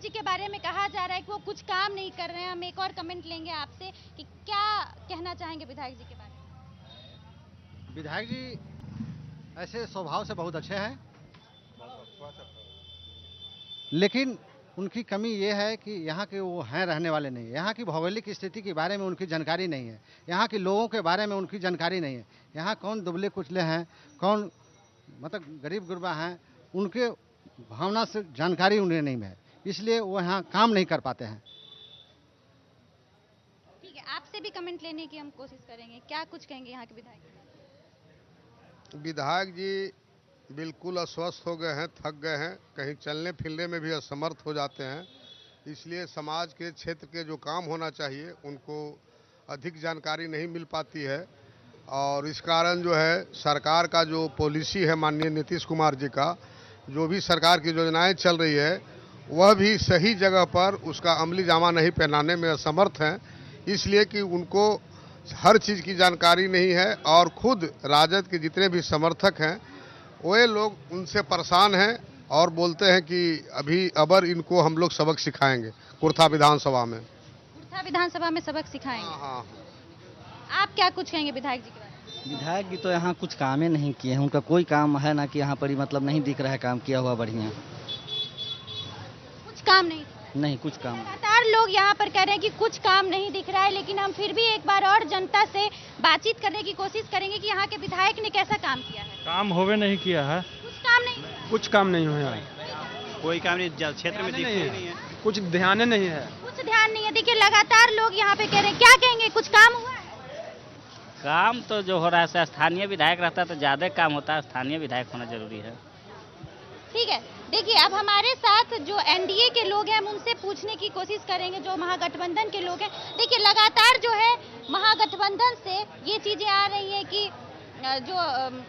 जी के बारे में कहा जा रहा है कि वो कुछ काम नहीं कर रहे हैं। हम एक और कमेंट लेंगे आपसे कि क्या कहना चाहेंगे विधायक जी के बारे में। विधायक जी ऐसे स्वभाव से बहुत अच्छे हैं, लेकिन उनकी कमी ये है कि यहाँ के वो हैं रहने वाले नहीं है। यहाँ की भौगोलिक स्थिति के बारे में उनकी जानकारी नहीं है, यहाँ के लोगों के बारे में उनकी जानकारी नहीं है। यहाँ कौन दुबले कुचले हैं, कौन मतलब गरीब गुरबा हैं, उनके भावना से जानकारी उन्हें नहीं है, इसलिए वो यहाँ काम नहीं कर पाते हैं। ठीक है, आपसे भी कमेंट लेने की हम कोशिश करेंगे। क्या कुछ कहेंगे यहाँ के विधायक? विधायक जी बिल्कुल अस्वस्थ हो गए हैं, थक गए हैं, कहीं चलने फिरने में भी असमर्थ हो जाते हैं। इसलिए समाज के क्षेत्र के जो काम होना चाहिए उनको अधिक जानकारी नहीं मिल पाती है, और इस कारण जो है सरकार का जो पॉलिसी है माननीय नीतीश कुमार जी का, जो भी सरकार की योजनाएं चल रही है वह भी सही जगह पर उसका अमली जामा नहीं पहनाने में असमर्थ हैं। इसलिए कि उनको हर चीज़ की जानकारी नहीं है, और खुद राजद के जितने भी समर्थक हैं वे लोग उनसे परेशान हैं और बोलते हैं कि अबर इनको हम लोग सबक सिखाएंगे कुर्था विधानसभा में। कुर्था विधानसभा में सबक सिखाएंगे? हाँ। आप क्या कुछ कहेंगे विधायक जी के बारे में? विधायक जी तो यहाँ कुछ काम ही नहीं किए हैं, उनका कोई काम है ना कि यहाँ पर ही मतलब नहीं दिख रहा है काम किया हुआ बढ़िया। कुछ काम नहीं? नहीं, कुछ काम। लगातार लोग यहाँ पर कह रहे हैं कि कुछ काम नहीं दिख रहा है, लेकिन हम फिर भी एक बार और जनता से बातचीत करने की कोशिश करेंगे कि यहाँ के विधायक ने कैसा काम किया है। काम होवे नहीं किया है, कुछ काम नहीं हुआ है, कोई काम नहीं, क्षेत्र में नहीं है, कुछ ध्यान नहीं है। कुछ ध्यान नहीं है। देखिए लगातार लोग यहाँ पे कह रहे हैं, क्या कहेंगे, कुछ काम हुआ है? काम तो जो हो रहा है स्थानीय विधायक रहता है तो ज्यादा काम होता है, स्थानीय विधायक होना जरूरी है। ठीक है, देखिए अब हमारे साथ जो एनडीए के लोग हैं हम उनसे पूछने की कोशिश करेंगे, जो महागठबंधन के लोग हैं। देखिए लगातार जो है महागठबंधन से ये चीजें आ रही हैं कि जो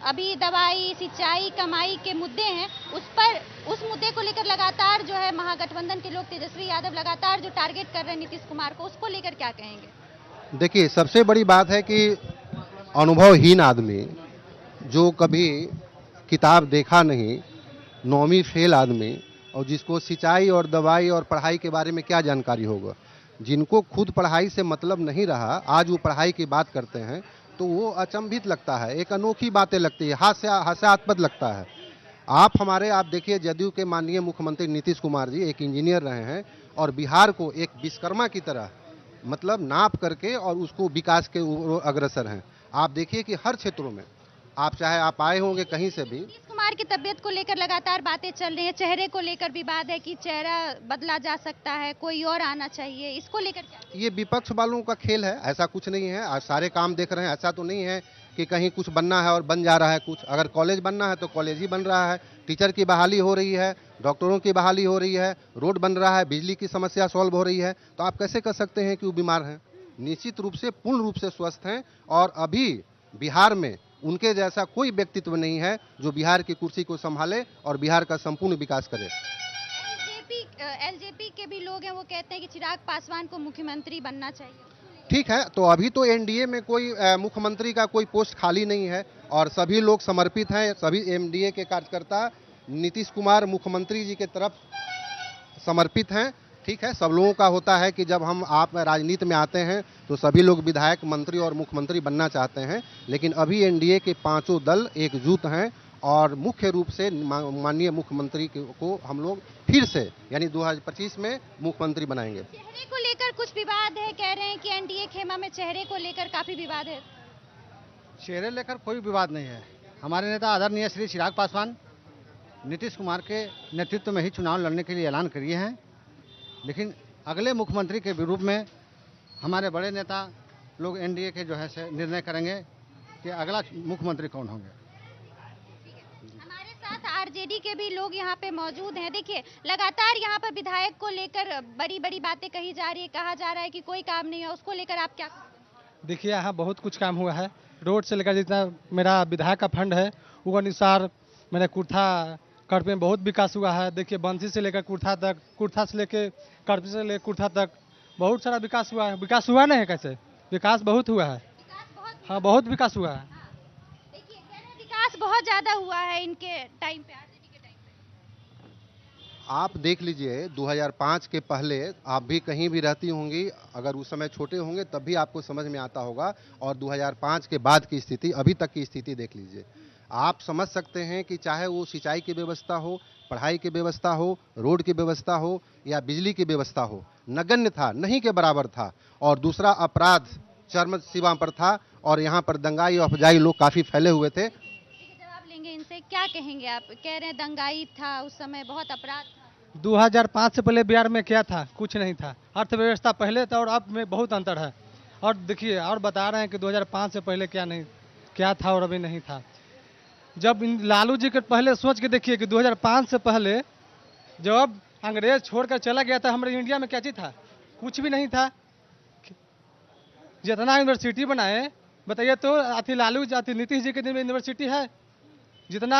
अभी दवाई, सिंचाई, कमाई के मुद्दे हैं उस मुद्दे को लेकर लगातार जो है महागठबंधन के लोग, तेजस्वी यादव लगातार जो टारगेट कर रहे हैं नीतीश कुमार को, उसको लेकर क्या कहेंगे? देखिए सबसे बड़ी बात है कि अनुभवहीन आदमी जो कभी किताब देखा नहीं, 9वीं फेल आदमी, और जिसको सिंचाई और दवाई और पढ़ाई के बारे में क्या जानकारी होगा, जिनको खुद पढ़ाई से मतलब नहीं रहा, आज वो पढ़ाई की बात करते हैं तो वो अचंभित लगता है, एक अनोखी बातें लगती है, हास्यास्पद लगता है। आप देखिए जदयू के माननीय मुख्यमंत्री नीतीश कुमार जी एक इंजीनियर रहे हैं और बिहार को एक विश्वकर्मा की तरह मतलब नाप करके और उसको विकास के अग्रसर हैं। आप देखिए कि हर क्षेत्रों में चाहे आप आए होंगे कहीं से भी। नीतीश कुमार की तबीयत को लेकर लगातार बातें चल रही हैं, चेहरे को लेकर विवाद है कि चेहरा बदला जा सकता है, कोई और आना चाहिए, इसको लेकर क्या? ये विपक्ष वालों का खेल है, ऐसा कुछ नहीं है। आज सारे काम देख रहे हैं, ऐसा तो नहीं है कि कहीं कुछ बनना है और बन जा रहा है कुछ। अगर कॉलेज बनना है तो कॉलेज ही बन रहा है, टीचर की बहाली हो रही है, डॉक्टरों की बहाली हो रही है, रोड बन रहा है, बिजली की समस्या सॉल्व हो रही है, तो आप कैसे कर सकते हैं कि वो बीमार हैं? निश्चित रूप से पूर्ण रूप से स्वस्थ हैं, और अभी बिहार में उनके जैसा कोई व्यक्तित्व नहीं है जो बिहार की कुर्सी को संभाले और बिहार का संपूर्ण विकास करे। एलजेपी के भी लोग हैं, वो कहते हैं कि चिराग पासवान को मुख्यमंत्री बनना चाहिए। ठीक है, तो अभी तो एनडीए में कोई मुख्यमंत्री का कोई पोस्ट खाली नहीं है और सभी लोग समर्पित हैं, सभी एनडीए के कार्यकर्ता नीतीश कुमार मुख्यमंत्री जी के तरफ समर्पित हैं। ठीक है, सब लोगों का होता है कि जब आप राजनीति में आते हैं तो सभी लोग विधायक, मंत्री और मुख्यमंत्री बनना चाहते हैं, लेकिन अभी एनडीए के पांचों दल एकजुट हैं और मुख्य रूप से माननीय मुख्यमंत्री को हम लोग फिर से यानी 2025 में मुख्यमंत्री बनाएंगे। चेहरे को लेकर कुछ विवाद है, कह रहे हैं कि एनडीए खेमा में चेहरे को लेकर काफी विवाद है। चेहरे लेकर कोई विवाद नहीं है। हमारे नेता आदरणीय श्री चिराग पासवान नीतीश कुमार के नेतृत्व में ही चुनाव लड़ने के लिए ऐलान किए हैं, लेकिन अगले मुख्यमंत्री के रूप में हमारे बड़े नेता लोग एनडीए के जो है से निर्णय करेंगे कि अगला मुख्यमंत्री कौन होंगे। हमारे साथ आरजेडी के भी लोग यहाँ पे मौजूद हैं। देखिए लगातार यहाँ पर विधायक को लेकर बड़ी बड़ी बातें कही जा रही है, कहा जा रहा है कि कोई काम नहीं है, उसको लेकर आप क्या? देखिए यहाँ बहुत कुछ काम हुआ है, रोड से लेकर जितना मेरा विधायक का फंड है वो अनुसार मैंने कुर्था कड़पे में बहुत विकास हुआ है। देखिए बंसी से लेकर कुर्था तक, कुर्था से लेकर कड़पे से लेकर कुर्था तक बहुत सारा विकास हुआ है। विकास हुआ नहीं है कैसे? विकास बहुत हुआ है। हाँ बहुत विकास हुआ है। देखिए विकास बहुत ज्यादा हुआ है इनके टाइम पे, आरजेडी के टाइम पे। आप देख लीजिए 2005 के पहले आप भी कहीं भी रहती होंगी, अगर उस समय छोटे होंगे तब भी आपको समझ में आता होगा, और 2005 के बाद की स्थिति, अभी तक की स्थिति देख लीजिए। आप समझ सकते हैं कि चाहे वो सिंचाई की व्यवस्था हो, पढ़ाई की व्यवस्था हो, रोड की व्यवस्था हो या बिजली की व्यवस्था हो, नगण्य था, नहीं के बराबर था। और दूसरा, अपराध चरम सीमा पर था और यहाँ पर दंगाई और अफजाई लोग काफ़ी फैले हुए थे। जवाब लेंगे इनसे, क्या कहेंगे आप? कह रहे हैं दंगाई था उस समय, बहुत अपराध था। 2005 से पहले बिहार में क्या था? कुछ नहीं था। अर्थव्यवस्था पहले था और अब में बहुत अंतर है। और देखिए, और बता रहे हैं कि 2005 से पहले क्या था और अभी नहीं था। जब इन लालू जी के पहले सोच के देखिए कि 2005 से पहले जब अंग्रेज छोड़कर चला गया था, हमारे इंडिया में क्या चीज था? कुछ भी नहीं था। जितना यूनिवर्सिटी बनाए, बताइए तो, अति लालू जी, अति नीतीश जी के दिन में यूनिवर्सिटी है जितना?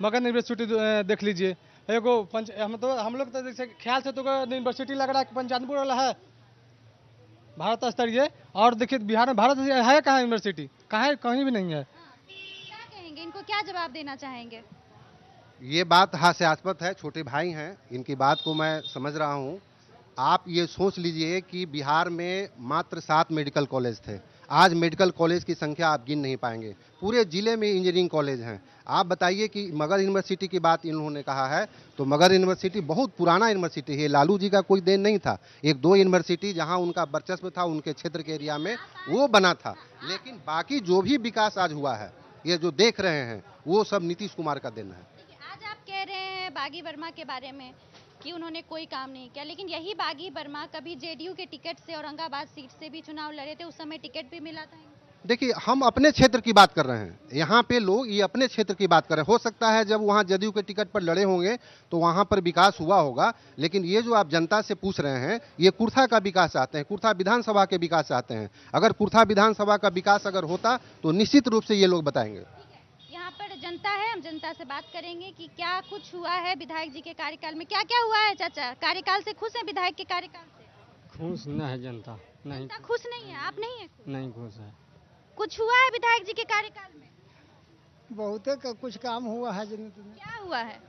मगध यूनिवर्सिटी देख लीजिए, हम लोग तो जैसे ख्याल से तो यूनिवर्सिटी लग रहा है कि पंचानपुर वाला है भारत स्तरीय। और देखिए बिहार में भारत है कहाँ यूनिवर्सिटी? कहाँ? कहीं भी नहीं है। क्या कहेंगे इनको, क्या जवाब देना चाहेंगे? ये बात हास्यास्पद है, छोटे भाई हैं, इनकी बात को मैं समझ रहा हूँ। आप ये सोच लीजिए कि बिहार में मात्र 7 मेडिकल कॉलेज थे, आज मेडिकल कॉलेज की संख्या आप गिन नहीं पाएंगे। पूरे जिले में इंजीनियरिंग कॉलेज हैं। आप बताइए कि मगध यूनिवर्सिटी की बात इन्होंने कहा है, तो मगध यूनिवर्सिटी बहुत पुराना यूनिवर्सिटी है, लालू जी का कोई देन नहीं था। 1-2 यूनिवर्सिटी जहां उनका वर्चस्व था उनके क्षेत्र के एरिया में, वो बना था। लेकिन बाकी जो भी विकास आज हुआ है, ये जो देख रहे हैं, वो सब नीतीश कुमार का देन है। आज आप कह रहे हैं बागी वर्मा के बारे में कि उन्होंने कोई काम नहीं किया, लेकिन यही बागी वर्मा कभी जेडीयू के टिकट से औरंगाबाद सीट से भी चुनाव लड़े थे, उस समय टिकट भी मिला था इनको। देखिए, हम अपने क्षेत्र की बात कर रहे हैं, यहाँ पे लोग ये अपने क्षेत्र की बात कर रहे हैं। हो सकता है जब वहाँ जदयू के टिकट पर लड़े होंगे तो वहाँ पर विकास हुआ होगा, लेकिन ये जो आप जनता से पूछ रहे हैं, ये कुर्था का विकास चाहते हैं, कुर्था विधानसभा के विकास चाहते हैं। अगर कुर्था विधानसभा का विकास अगर होता तो निश्चित रूप से ये लोग बताएंगे। यहाँ पर जनता है, हम जनता से बात करेंगे कि क्या कुछ हुआ है विधायक जी के कार्यकाल में। क्या क्या हुआ है चाचा? कार्यकाल से खुश हैं विधायक के कार्यकाल से? खुश न है जनता, नहीं जनता खुश नहीं है, आप नहीं है खुश? नहीं खुश है। कुछ हुआ है विधायक जी के कार्यकाल में? बहुत कुछ काम हुआ है। क्या हुआ है?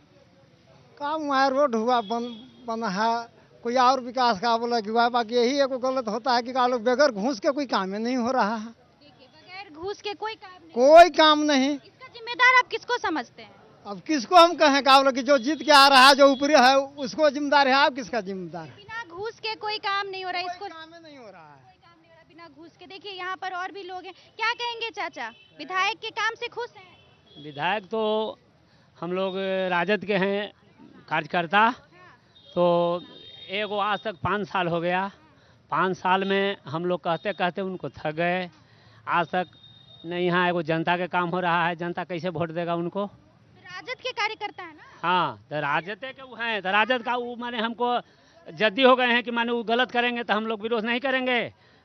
काम हुआ है, रोड हुआ, बना है, कोई और विकास का बोला कि हुआ। बाकी यही एक गलत होता है कि लोग बगैर घूस के कोई काम ही नहीं हो रहा है। देखिए, बगैर घूस के कोई काम नहीं। कोई काम नहीं। इसका जिम्मेदार आप किसको समझते हैं? अब किसको हम कहें कि जो जीत के आ रहा है, जो ऊपरी है, उसको जिम्मेदार है। आप किसका जिम्मेदार है? बिना घूस के कोई काम नहीं हो रहा है, इसको काम ही नहीं हो रहा है। कोई काम नहीं हो रहा बिना घूस के। देखिए यहाँ पर और भी लोग हैं, क्या कहेंगे चाचा? विधायक के काम से खुश हैं? विधायक तो हम लोग राजद के हैं कार्यकर्ता, तो एगो आज तक 5 साल हो गया। 5 साल में हम लोग कहते कहते उनको थक गए। आज तक नहीं, यहाँ एगो जनता के काम हो रहा है, जनता कैसे वोट देगा उनको? राजद के कार्यकर्ता है ना? हाँ, तो राजद के वो हैं, तो राजद का वो माने हमको जद्दी हो गए हैं कि माने वो गलत करेंगे तो हम लोग विरोध नहीं करेंगे।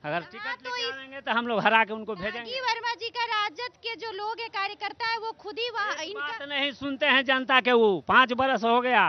अगर टिकट तो लेके आएंगे तो हम लोग हरा के उनको भेजेंगे। बागी वर्मा जी का राजद के जो लोग हैं कार्यकर्ता है, वो खुद ही वहाँ बात इनका नहीं सुनते हैं जनता के। वो 5 बरस हो गया,